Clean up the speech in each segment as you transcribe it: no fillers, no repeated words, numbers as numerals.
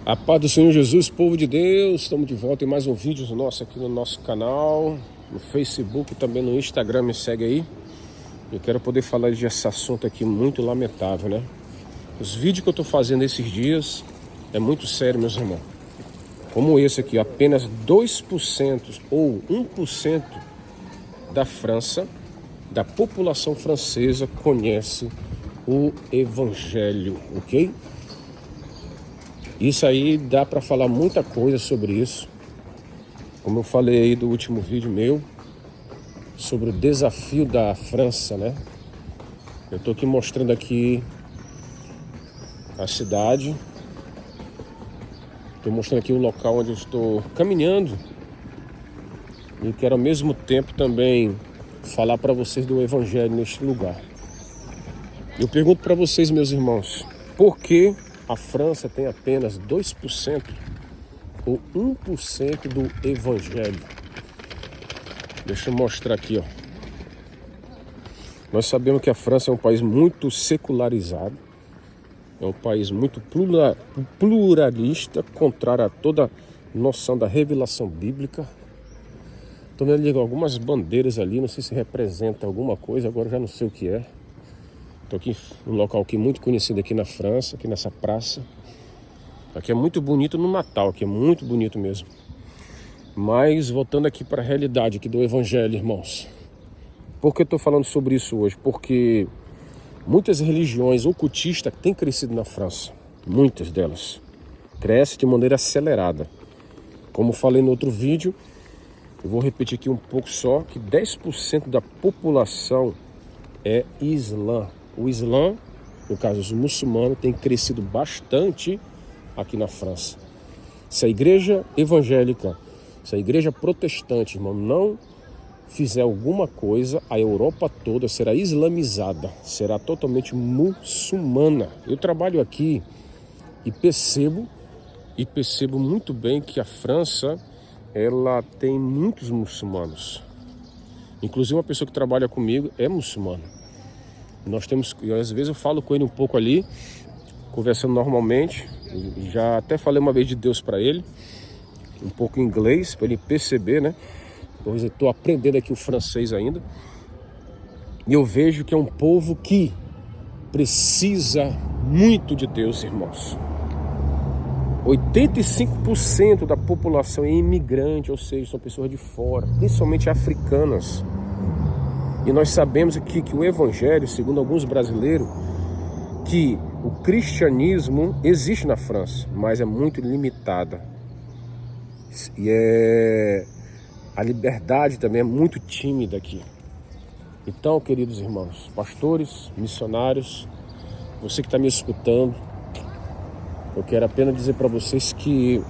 A paz do Senhor Jesus, povo de Deus, estamos de volta em mais um vídeo nosso aqui no nosso canal, no Facebook, também no Instagram, me segue aí. Eu quero poder falar de esse assunto aqui muito lamentável, né? Os vídeos que eu estou fazendo esses dias é muito sério, meus irmãos. Como esse aqui, apenas 2% ou 1% da França, da população francesa, conhece o Evangelho, ok? Isso aí dá para falar muita coisa sobre isso. Como eu falei aí do último vídeo meu, sobre o desafio da França, né? Eu tô aqui mostrando aqui a cidade. Tô mostrando aqui o local onde eu estou caminhando. E quero ao mesmo tempo também falar para vocês do Evangelho neste lugar. Eu pergunto para vocês, meus irmãos, por que a França tem apenas 2% ou 1% do Evangelho? Deixa eu mostrar aqui, ó. Nós sabemos que a França é um país muito secularizado, é um país muito pluralista, contrário a toda noção da revelação bíblica. Estou vendo ali algumas bandeiras ali, não sei se representa alguma coisa, agora já não sei o que é. Estou aqui num local aqui muito conhecido aqui na França, aqui nessa praça. Aqui é muito bonito no Natal, aqui é muito bonito mesmo. Mas voltando aqui para a realidade aqui do Evangelho, irmãos. Por que eu estou falando sobre isso hoje? Porque muitas religiões ocultistas têm crescido na França. Muitas delas. Crescem de maneira acelerada. Como falei no outro vídeo, eu vou repetir aqui um pouco só, que 10% da população é Islã. O Islã, no caso os muçulmanos, tem crescido bastante aqui na França. Se a igreja evangélica, se a igreja protestante, irmão, não fizer alguma coisa, a Europa toda será islamizada, será totalmente muçulmana. Eu trabalho aqui e percebo muito bem que a França, ela tem muitos muçulmanos. Inclusive uma pessoa que trabalha comigo é muçulmana. Nós temos, às vezes eu falo com ele um pouco ali, conversando normalmente. Já até falei uma vez de Deus para ele, um pouco em inglês, para ele perceber, né? Pois eu estou aprendendo aqui o francês ainda. E eu vejo que é um povo que precisa muito de Deus, irmãos. 85% da população é imigrante, ou seja, são pessoas de fora, principalmente africanas. E nós sabemos aqui que o Evangelho, segundo alguns brasileiros, que o cristianismo existe na França, mas é muito limitada. E a liberdade também é muito tímida aqui. Então, queridos irmãos, pastores, missionários, você que está me escutando, eu quero apenas dizer para vocês que,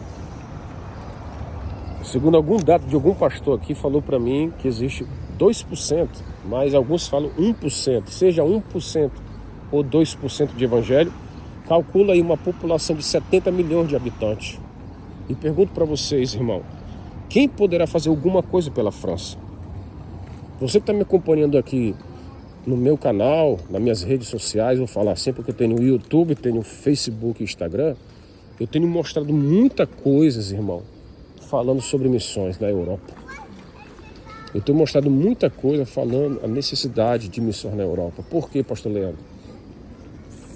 segundo algum dado de algum pastor aqui, falou para mim que existe 2%, mas alguns falam 1%, seja 1% ou 2% de evangelho, calcula aí uma população de 70 milhões de habitantes. E pergunto para vocês, irmão, quem poderá fazer alguma coisa pela França? Você que está me acompanhando aqui no meu canal, nas minhas redes sociais, vou falar sempre que eu tenho o YouTube, tenho o Facebook e Instagram, eu tenho mostrado muita coisa, irmão, falando sobre missões na Europa. Eu tenho mostrado muita coisa falando a necessidade de missões na Europa. Por quê, pastor Leandro?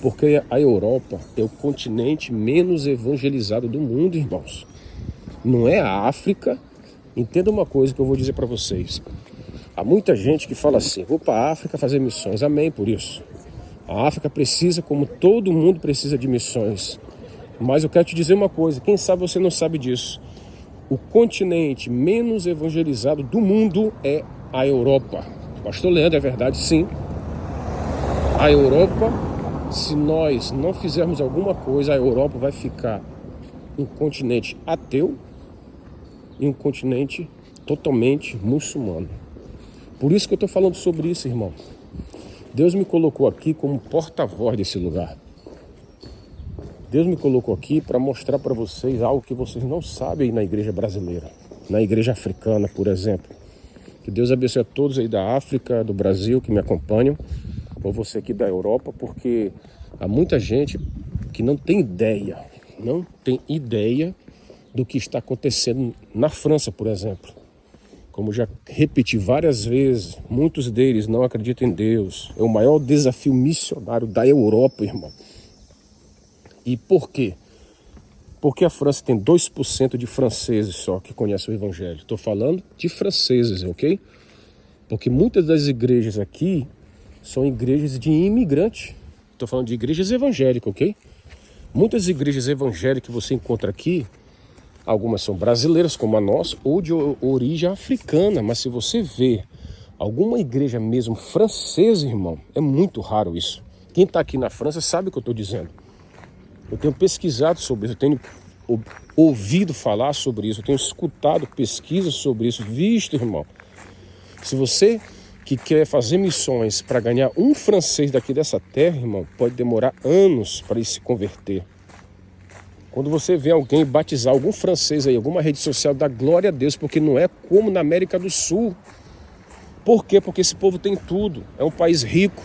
Porque a Europa é o continente menos evangelizado do mundo, irmãos. Não é a África. Entenda uma coisa que eu vou dizer para vocês. Há muita gente que fala assim, vou para a África fazer missões. Amém por isso. A África precisa, como todo mundo precisa de missões. Mas eu quero te dizer uma coisa, quem sabe você não sabe disso. O continente menos evangelizado do mundo é a Europa. Pastor Leandro, é verdade, sim. A Europa, se nós não fizermos alguma coisa, a Europa vai ficar um continente ateu e um continente totalmente muçulmano. Por isso que eu estou falando sobre isso, irmão. Deus me colocou aqui como porta-voz desse lugar. Deus me colocou aqui para mostrar para vocês algo que vocês não sabem aí na igreja brasileira, na igreja africana, por exemplo. Que Deus abençoe a todos aí da África, do Brasil que me acompanham, ou você aqui da Europa, porque há muita gente que não tem ideia não têm ideia do que está acontecendo na França, por exemplo. Como já repeti várias vezes, muitos deles não acreditam em Deus. É o maior desafio missionário da Europa, irmão. E por quê? Porque a França tem 2% de franceses só que conhecem o Evangelho. Estou falando de franceses, ok? Porque muitas das igrejas aqui são igrejas de imigrantes. Estou falando de igrejas evangélicas, ok? Muitas igrejas evangélicas que você encontra aqui, algumas são brasileiras, como a nossa, ou de origem africana. Mas se você vê alguma igreja mesmo francesa, irmão, é muito raro isso. Quem está aqui na França sabe o que eu estou dizendo. Eu tenho pesquisado sobre isso, eu tenho ouvido falar sobre isso, eu tenho escutado pesquisas sobre isso, visto, irmão. Se você que quer fazer missões para ganhar um francês daqui dessa terra, irmão, pode demorar anos para ele se converter. Quando você vê alguém batizar algum francês aí, alguma rede social, dá glória a Deus, porque não é como na América do Sul. Por quê? Porque esse povo tem tudo. É um país rico,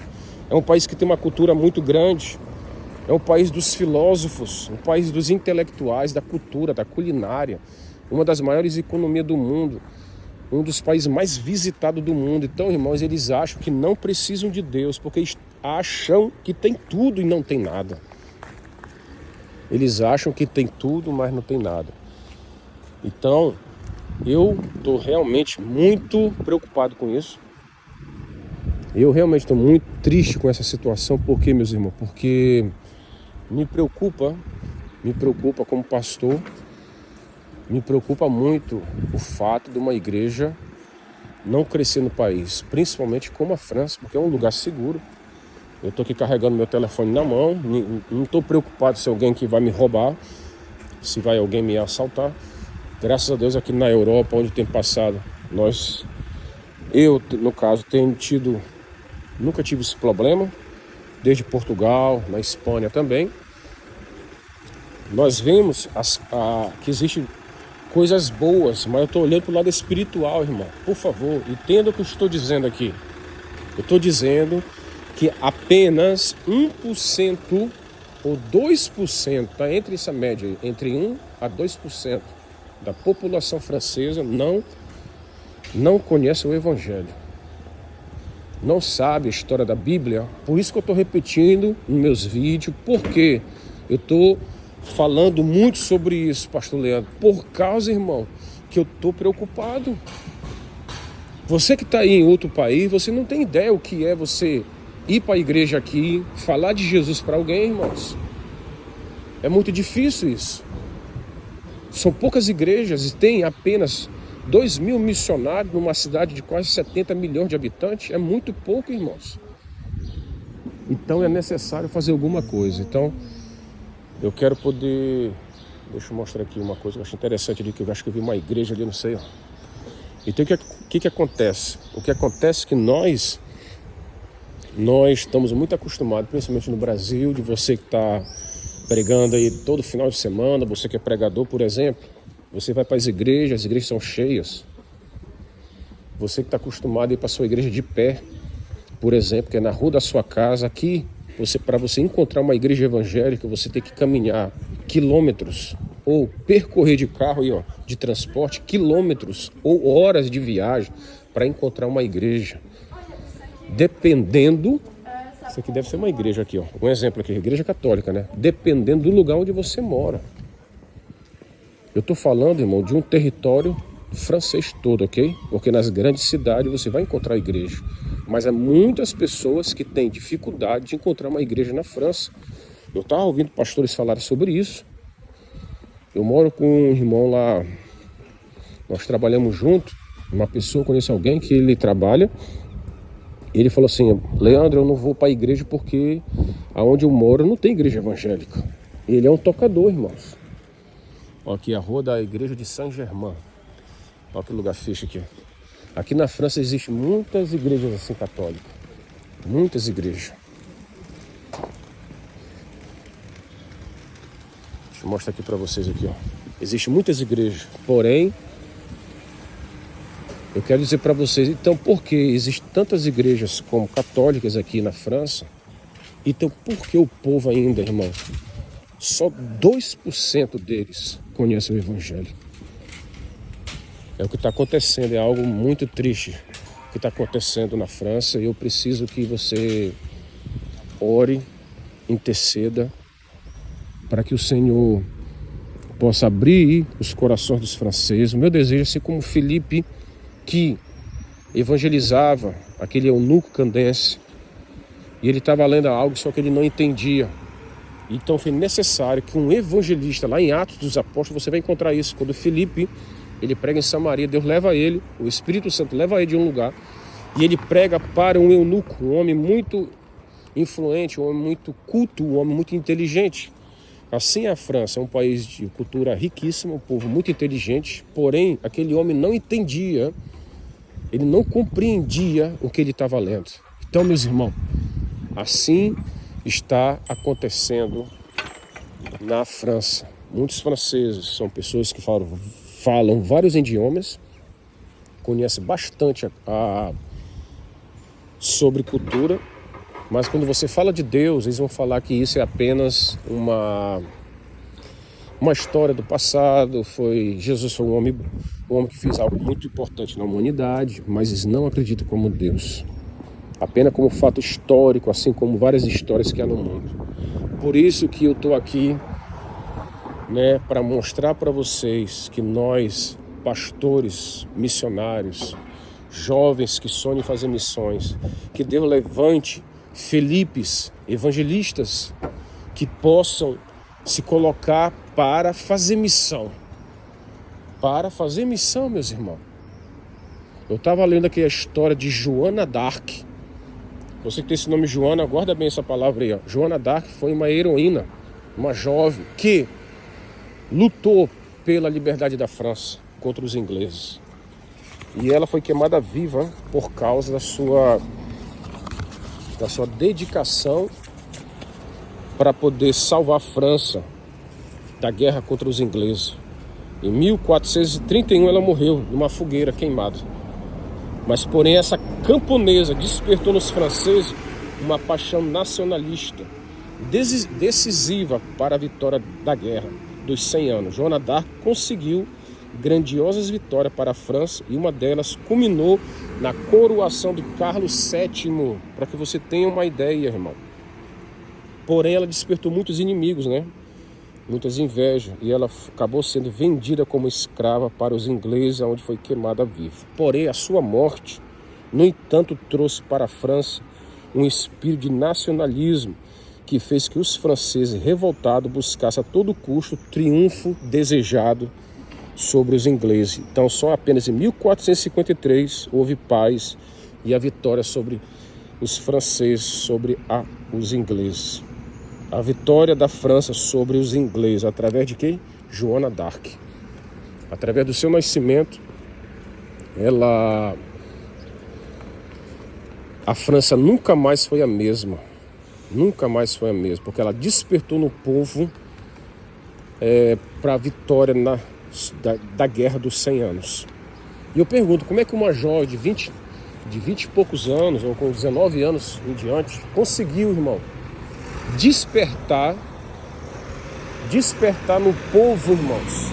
é um país que tem uma cultura muito grande, é um país dos filósofos, um país dos intelectuais, da cultura, da culinária, uma das maiores economias do mundo, um dos países mais visitados do mundo. Então, irmãos, eles acham que não precisam de Deus, porque eles acham que tem tudo e não tem nada. Eles acham que tem tudo, mas não tem nada. Então, eu estou realmente muito preocupado com isso. Eu realmente estou muito triste com essa situação. Por quê, meus irmãos? Porque me preocupa como pastor, me preocupa muito o fato de uma igreja não crescer no país, principalmente como a França, porque é um lugar seguro. Eu estou aqui carregando meu telefone na mão, não estou preocupado se alguém que vai me roubar, se vai alguém me assaltar. Graças a Deus aqui na Europa, onde tem passado, eu no caso nunca tive esse problema, desde Portugal, na Espanha também. Nós vemos que existem coisas boas, mas eu estou olhando para o lado espiritual, irmão. Por favor, entenda o que eu estou dizendo aqui. Eu estou dizendo que apenas 1% ou 2%, tá entre essa média aí, entre 1 a 2% da população francesa não conhece o Evangelho. Não sabe a história da Bíblia. Por isso que eu estou repetindo nos meus vídeos. Porque eu estou falando muito sobre isso, pastor Leandro. Por causa, irmão, que eu estou preocupado. Você que está aí em outro país, você não tem ideia o que é você ir para a igreja aqui, falar de Jesus para alguém, irmãos. É muito difícil isso. São poucas igrejas e tem apenas 2.000 missionários numa cidade de quase 70 milhões de habitantes. É muito pouco, irmãos. Então é necessário fazer alguma coisa. Então eu quero poder... Deixa eu mostrar aqui uma coisa que eu acho interessante ali, que eu acho que eu vi uma igreja ali, não sei. Ó. Então o que acontece? O que acontece é que nós estamos muito acostumados, principalmente no Brasil, de você que está pregando aí todo final de semana, você que é pregador, por exemplo, você vai para as igrejas são cheias. Você que está acostumado a ir para a sua igreja de pé, por exemplo, que é na rua da sua casa, aqui, para você encontrar uma igreja evangélica, você tem que caminhar quilômetros, ou percorrer de carro aí, ó, de transporte, quilômetros ou horas de viagem para encontrar uma igreja. Dependendo, isso aqui deve ser uma igreja aqui, ó, um exemplo aqui, igreja católica, né? Dependendo do lugar onde você mora. Eu estou falando, irmão, de um território francês todo, ok? Porque nas grandes cidades você vai encontrar igreja. Mas há muitas pessoas que têm dificuldade de encontrar uma igreja na França. Eu estava ouvindo pastores falarem sobre isso. Eu moro com um irmão lá, nós trabalhamos junto. Uma pessoa, conhece alguém que ele trabalha. Ele falou assim: Leandro, eu não vou para a igreja porque aonde eu moro não tem igreja evangélica. Ele é um tocador, irmãos. Olha aqui a rua da igreja de Saint-Germain. Olha que lugar fixe aqui. Aqui na França existem muitas igrejas assim católicas. Muitas igrejas. Deixa eu mostrar aqui para vocês aqui, ó. Existem muitas igrejas, porém eu quero dizer para vocês, então, por que existem tantas igrejas como católicas aqui na França? Então, por que o povo ainda, irmão, Só 2% deles conhecem o Evangelho. É o que está acontecendo, é algo muito triste que está acontecendo na França. E eu preciso que você ore, interceda, para que o Senhor possa abrir os corações dos franceses. O meu desejo é assim como Filipe, que evangelizava aquele eunuco candense, e ele estava lendo algo, só que ele não entendia. Então foi necessário que um evangelista, lá em Atos dos Apóstolos, você vai encontrar isso, quando Filipe, ele prega em Samaria, Deus leva ele, o Espírito Santo leva ele de um lugar, e ele prega para um eunuco, um homem muito influente, um homem muito culto, um homem muito inteligente. Assim a França é um país de cultura riquíssima, um povo muito inteligente, porém aquele homem não entendia, ele não compreendia o que ele estava lendo. Então, meus irmãos, assim está acontecendo na França. Muitos franceses são pessoas que falam vários idiomas, conhecem bastante sobre cultura, mas quando você fala de Deus, eles vão falar que isso é apenas uma história do passado. Jesus foi um homem que fez algo muito importante na humanidade, mas eles não acreditam como Deus, apenas como fato histórico, assim como várias histórias que há no mundo. Por isso que eu estou aqui, para mostrar para vocês que nós, pastores, missionários, jovens que sonham em fazer missões, que Deus levante Filipes, evangelistas, que possam se colocar para fazer missão. Para fazer missão, meus irmãos. Eu estava lendo aqui a história de Joana d'Arc. Você que tem esse nome Joana, guarda bem essa palavra aí. Ó. Joana d'Arc foi uma heroína, uma jovem que lutou pela liberdade da França contra os ingleses. E ela foi queimada viva por causa da sua dedicação para poder salvar a França da guerra contra os ingleses. Em 1431 ela morreu numa fogueira queimada. Mas porém essa camponesa despertou nos franceses uma paixão nacionalista decisiva para a vitória da guerra dos 100 anos. Joana d'Arc conseguiu grandiosas vitórias para a França e uma delas culminou na coroação de Carlos VII, para que você tenha uma ideia, irmão. Porém ela despertou muitos inimigos, muitas invejas, e ela acabou sendo vendida como escrava para os ingleses, onde foi queimada viva. Porém a sua morte, no entanto, trouxe para a França um espírito de nacionalismo que fez que os franceses revoltados buscassem a todo custo o triunfo desejado sobre os ingleses. Então só apenas em 1453 houve paz e a vitória sobre os franceses, sobre os ingleses. A vitória da França sobre os ingleses, através de quem? Joana d'Arc. Através do seu nascimento, a França nunca mais foi a mesma. Nunca mais foi a mesma, porque ela despertou no povo para a vitória da guerra dos 100 anos. E eu pergunto, como é que uma jovem de 20 e poucos anos, ou com 19 anos em diante, conseguiu, irmão, despertar no povo, irmãos?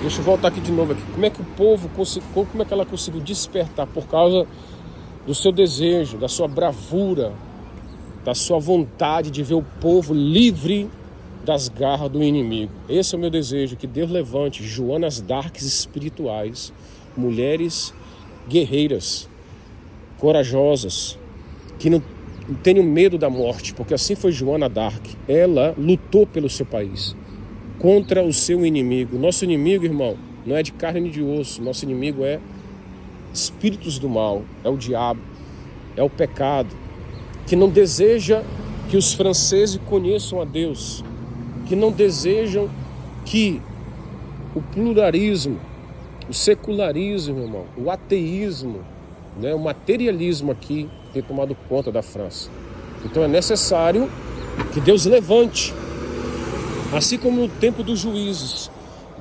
Deixa eu voltar aqui de novo aqui. Como é que o povo como é que ela conseguiu despertar? Por causa do seu desejo, da sua bravura, da sua vontade de ver o povo livre das garras do inimigo. Esse é o meu desejo, que Deus levante Joanas d'Arcs espirituais, mulheres guerreiras, corajosas, que não tenham medo da morte, porque assim foi Joana d'Arc. Ela lutou pelo seu país, contra o seu inimigo. Nosso inimigo, irmão, não é de carne nem de osso. Nosso inimigo é espíritos do mal, é o diabo, é o pecado, que não deseja que os franceses conheçam a Deus, que não desejam que o pluralismo, o secularismo, irmão, o ateísmo, o materialismo aqui tenha tomado conta da França. Então é necessário que Deus levante, assim como no tempo dos juízes,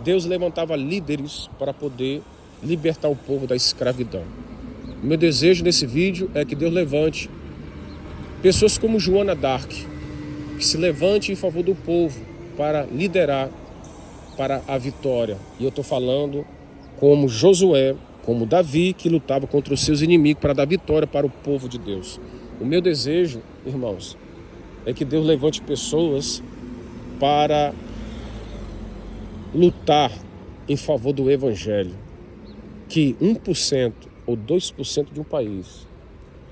Deus levantava líderes para poder libertar o povo da escravidão. O meu desejo nesse vídeo é que Deus levante pessoas como Joana d'Arc, que se levante em favor do povo para liderar para a vitória. E eu estou falando como Josué, como Davi, que lutava contra os seus inimigos para dar vitória para o povo de Deus. O meu desejo, irmãos, é que Deus levante pessoas para lutar em favor do Evangelho. Que 1% ou 2% de um país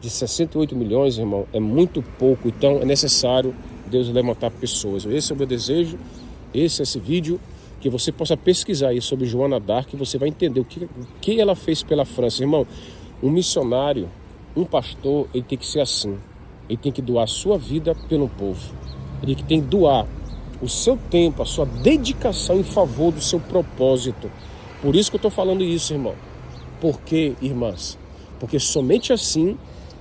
de 68 milhões, irmão, é muito pouco. Então é necessário Deus levantar pessoas. Esse é o meu desejo, esse é esse vídeo, que você possa pesquisar aí sobre Joana d'Arc, e você vai entender o que ela fez pela França. Irmão, um missionário, um pastor, ele tem que ser assim. Ele tem que doar a sua vida pelo povo. Ele tem que doar o seu tempo, a sua dedicação em favor do seu propósito. Por isso que eu estou falando isso, irmão. Por quê, irmãs? Porque somente assim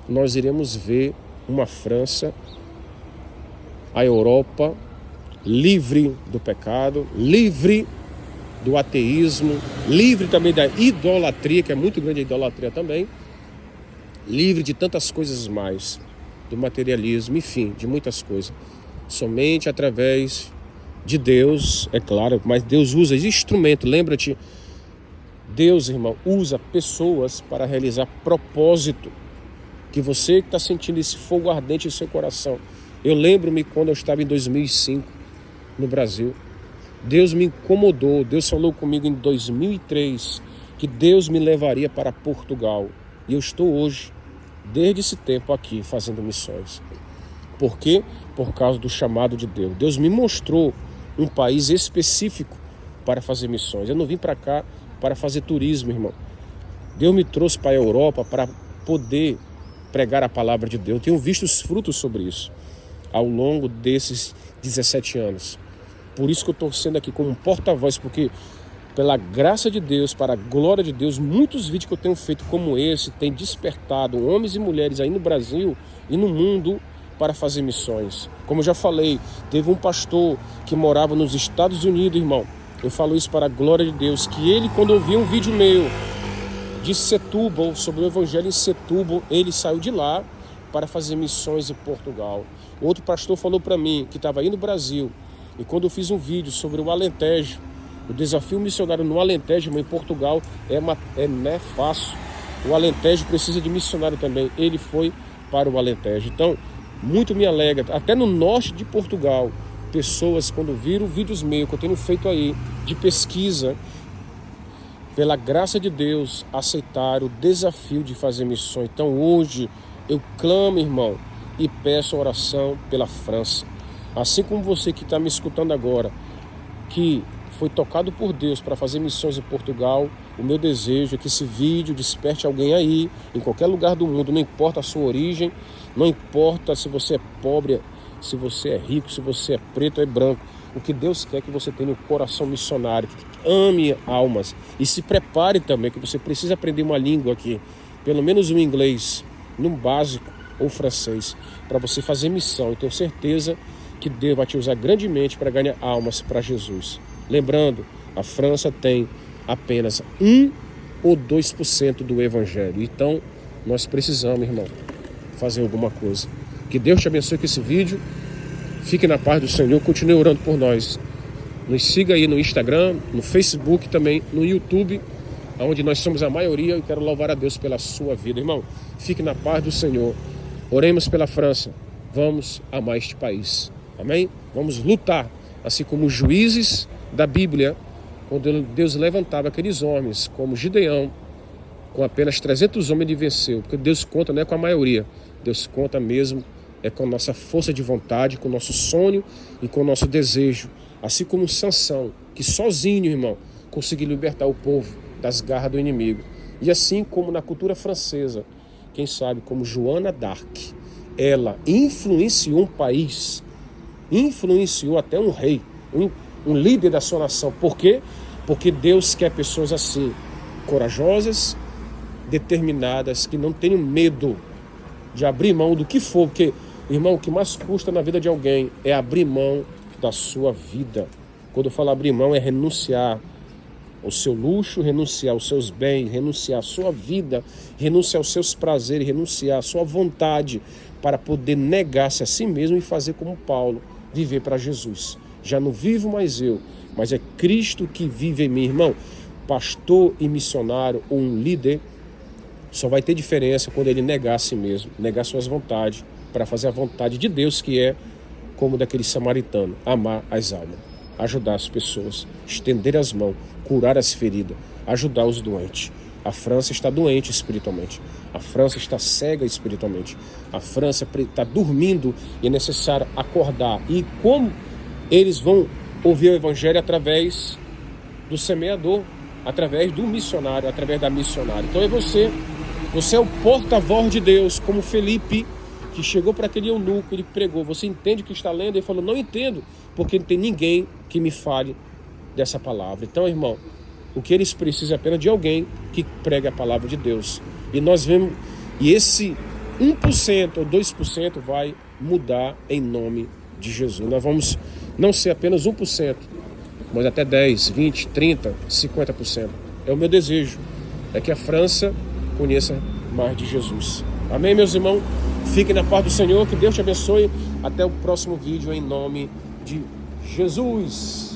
nós iremos ver uma França, a Europa, livre do pecado, livre do ateísmo, livre também da idolatria, que é muito grande a idolatria também, livre de tantas coisas mais, do materialismo, enfim, de muitas coisas. Somente através de Deus, é claro, mas Deus usa instrumento. Lembra-te, Deus, irmão, usa pessoas para realizar propósito. Que você que está sentindo esse fogo ardente em seu coração. Eu lembro-me quando eu estava em 2005 no Brasil. Deus me incomodou, Deus falou comigo em 2003 que Deus me levaria para Portugal. E eu estou hoje, desde esse tempo aqui, fazendo missões. Por quê? Por causa do chamado de Deus. Deus me mostrou um país específico para fazer missões. Eu não vim para cá para fazer turismo, irmão. Deus me trouxe para a Europa para poder pregar a palavra de Deus. Eu tenho visto os frutos sobre isso ao longo desses 17 anos. Por isso que eu estou sendo aqui como um porta-voz, porque pela graça de Deus, para a glória de Deus, muitos vídeos que eu tenho feito como esse têm despertado homens e mulheres aí no Brasil e no mundo para fazer missões. Como eu já falei, teve um pastor que morava nos Estados Unidos, irmão. Eu falo isso para a glória de Deus, que ele, quando ouviu um vídeo meu de Setúbal, sobre o evangelho em Setúbal, ele saiu de lá para fazer missões em Portugal. Outro pastor falou para mim que estava aí no Brasil, e quando eu fiz um vídeo sobre o Alentejo, o desafio missionário no Alentejo, em Portugal, não é fácil. O Alentejo precisa de missionário também. Ele foi para o Alentejo. Então, muito me alegra. Até no norte de Portugal, pessoas, quando viram vídeos meus que eu tenho feito aí, de pesquisa, pela graça de Deus, aceitaram o desafio de fazer missões. Então, hoje, eu clamo, irmão, e peço oração pela França. Assim como você que está me escutando agora, que foi tocado por Deus para fazer missões em Portugal, o meu desejo é que esse vídeo desperte alguém aí, em qualquer lugar do mundo, não importa a sua origem, não importa se você é pobre, se você é rico, se você é preto ou é branco. O que Deus quer é que você tenha um coração missionário, que ame almas e se prepare também, que você precisa aprender uma língua aqui, pelo menos o inglês, no básico, ou francês, para você fazer missão. Eu tenho certeza que Deus vai te usar grandemente para ganhar almas para Jesus. Lembrando, a França tem apenas 1 ou 2% do evangelho. Então, nós precisamos, irmão, fazer alguma coisa. Que Deus te abençoe com esse vídeo. Fique na paz do Senhor. Continue orando por nós. Nos siga aí no Instagram, no Facebook, também no YouTube, onde nós somos a maioria. Eu quero louvar a Deus pela sua vida, irmão. Fique na paz do Senhor. Oremos pela França. Vamos amar este país. Amém? Vamos lutar, assim como os juízes da Bíblia, quando Deus levantava aqueles homens, como Gideão, com apenas 300 homens ele venceu, porque Deus conta não é com a maioria, Deus conta mesmo é com a nossa força de vontade, com o nosso sonho e com o nosso desejo, assim como Sansão, que sozinho, irmão, conseguiu libertar o povo das garras do inimigo. E assim como na cultura francesa, quem sabe como Joana d'Arc, ela influenciou um país, influenciou até um rei, um líder da sua nação. Por quê? Porque Deus quer pessoas assim, corajosas, determinadas, que não tenham medo de abrir mão do que for. Porque, irmão, o que mais custa na vida de alguém é abrir mão da sua vida. Quando eu falo abrir mão, é renunciar ao seu luxo, renunciar aos seus bens, renunciar à sua vida, renunciar aos seus prazeres, renunciar à sua vontade, para poder negar-se a si mesmo e fazer como Paulo. viver para Jesus. Já não vivo mais eu, mas é Cristo que vive em mim, irmão. Pastor e missionário ou um líder só vai ter diferença quando ele negar a si mesmo, negar suas vontades, para fazer a vontade de Deus, que é como daquele samaritano, amar as almas, ajudar as pessoas, estender as mãos, curar as feridas, ajudar os doentes. A França está doente espiritualmente, a França está cega espiritualmente, a França está dormindo e é necessário acordar. E como eles vão ouvir o evangelho? Através do semeador, através do missionário, através da missionária. Então é você é o porta-voz de Deus, como Felipe, que chegou para aquele eunuco, ele pregou. Você entende o que está lendo? Ele falou, não entendo, porque não tem ninguém que me fale dessa palavra. Então, irmão, o que eles precisam é apenas de alguém que pregue a palavra de Deus. E nós vemos, e esse 1% ou 2% vai mudar em nome de Jesus. Nós vamos não ser apenas 1%, mas até 10, 20, 30, 50%. É o meu desejo, é que a França conheça mais de Jesus. Amém, meus irmãos? Fiquem na paz do Senhor, que Deus te abençoe. Até o próximo vídeo, em nome de Jesus.